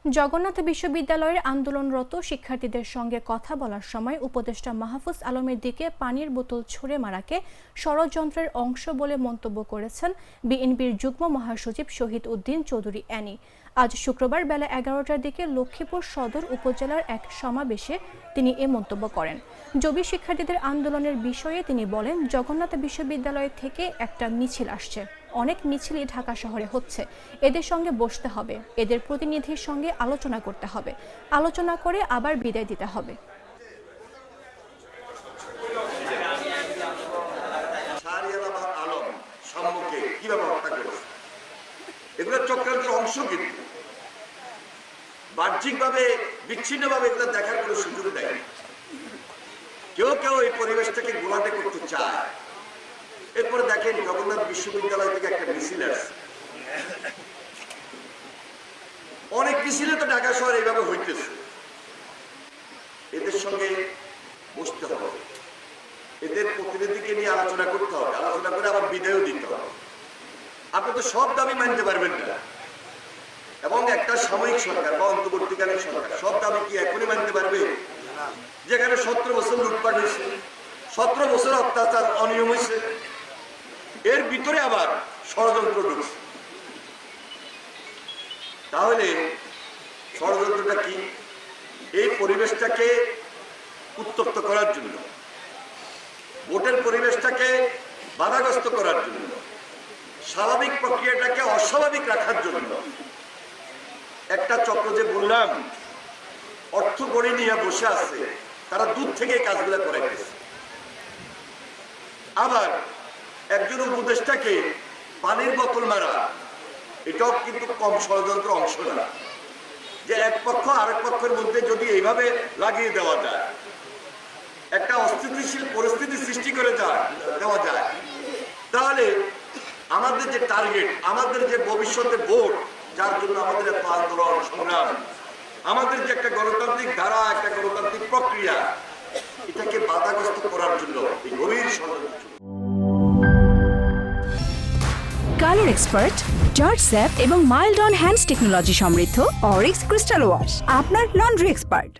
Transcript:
জগন্নাথ বিশ্ববিদ্যালয়ের আন্দোলনরত শিক্ষার্থীদের সঙ্গে কথা বলার সময় উপদেষ্টা মাহফুজ আলমের দিকে পানির বোতল ছুড়ে মারাকে ষড়যন্ত্রের অংশ বলে মন্তব্য করেছেন বিএনপির যুগ্ম মহাসচিব শহীদ উদ্দিন চৌধুরী অ্যানি। আজ শুক্রবার বেলা 11টার দিকে লক্ষ্মীপুর সদর উপজেলার এক সমাবেশে তিনি এ মন্তব্য করেন। জবি শিক্ষার্থীদের আন্দোলনের বিষয়ে তিনি বলেন, জগন্নাথ বিশ্ববিদ্যালয় থেকে একটা মিছিল আসছে, অনেক মিছিলই ঢাকা শহরে হচ্ছে, এদের সঙ্গে বসতে হবে, এদের প্রতিনিধির সঙ্গে আলোচনা করতে হবে, আলোচনা করে আবার বিদায় দিতে হবে। এগুলো চক্রান্তের অংশ, কিন্তু বাহ্যিকভাবে বিচ্ছিন্নভাবে এগুলো দেখার কোনো সুযোগ দেয়। কেউ কেউ এই পরিবেশটাকে গোলাটে করতে চায়। এরপরে দেখেন জগন্নাথ বিশ্ববিদ্যালয় থেকে একটা মিছিল আসছে, অনেক মিছিলে তো ঢাকা শহরে এইভাবে হইতেছে। এদের সঙ্গে বসতে হবে, এদের প্রতিনিধিকে নিয়ে আলোচনা করতে হবে, আলোচনা করে আবার বিদায়ও দিতে হবে। আপনি তো সব দাবি মানতে পারবেন না, এবং একটা সাময়িক সরকার বা অন্তর্বর্তীকালীন সরকার সব দাবি কি এখনই মানতে পারবে? যেখানে 17 বছর লুটপাট হয়েছে, 17 বছর অত্যাচার অনিয়ম হয়েছে, এর ভিতরে আবার ষড়যন্ত্র ঢুকছে। তাহলে ষড়যন্ত্রটা কি? এই পরিবেশটাকে উত্তপ্ত করার জন্য, ভোটের পরিবেশটাকে বাধাগ্রস্ত করার জন্য, স্বাভাবিক প্রক্রিয়াটাকে অস্বাভাবিক রাখার জন্য একটা চক্র, যে বললাম অর্থ গড়ে নিয়ে বসে আছে, তারা দূর থেকে কাজগুলো করে গেছে। আবার একজন উপদেষ্টাকে পানির বোতল মারা, এটাও কিন্তু কম ষড়যন্ত্র অংশ না। যে এক পক্ষ আরেক পক্ষের মধ্যে যদি এইভাবে লাগিয়ে দেওয়া যায়, একটা অস্থিতিশীল পরিস্থিতি সৃষ্টি করে দেওয়া যায়, তাহলে আমাদের যে টার্গেট, আমাদের যে ভবিষ্যতে ভোট, যার জন্য আমাদের এত আন্দোলন সংগ্রাম, আমাদের যে একটা গণতান্ত্রিক ধারা, একটা গণতান্ত্রিক প্রক্রিয়া, এটাকে বাধাগ্রস্ত করার জন্য এই গভীর ষড়যন্ত্র। কালার এক্সপার্ট, জর্জ স্যাপ এবং মাইল্ড অন হ্যান্ডস টেকনোলজি সমৃদ্ধ অরিক্স ক্রিস্টাল ওয়াশ আপনার লন্ড্রি এক্সপার্ট।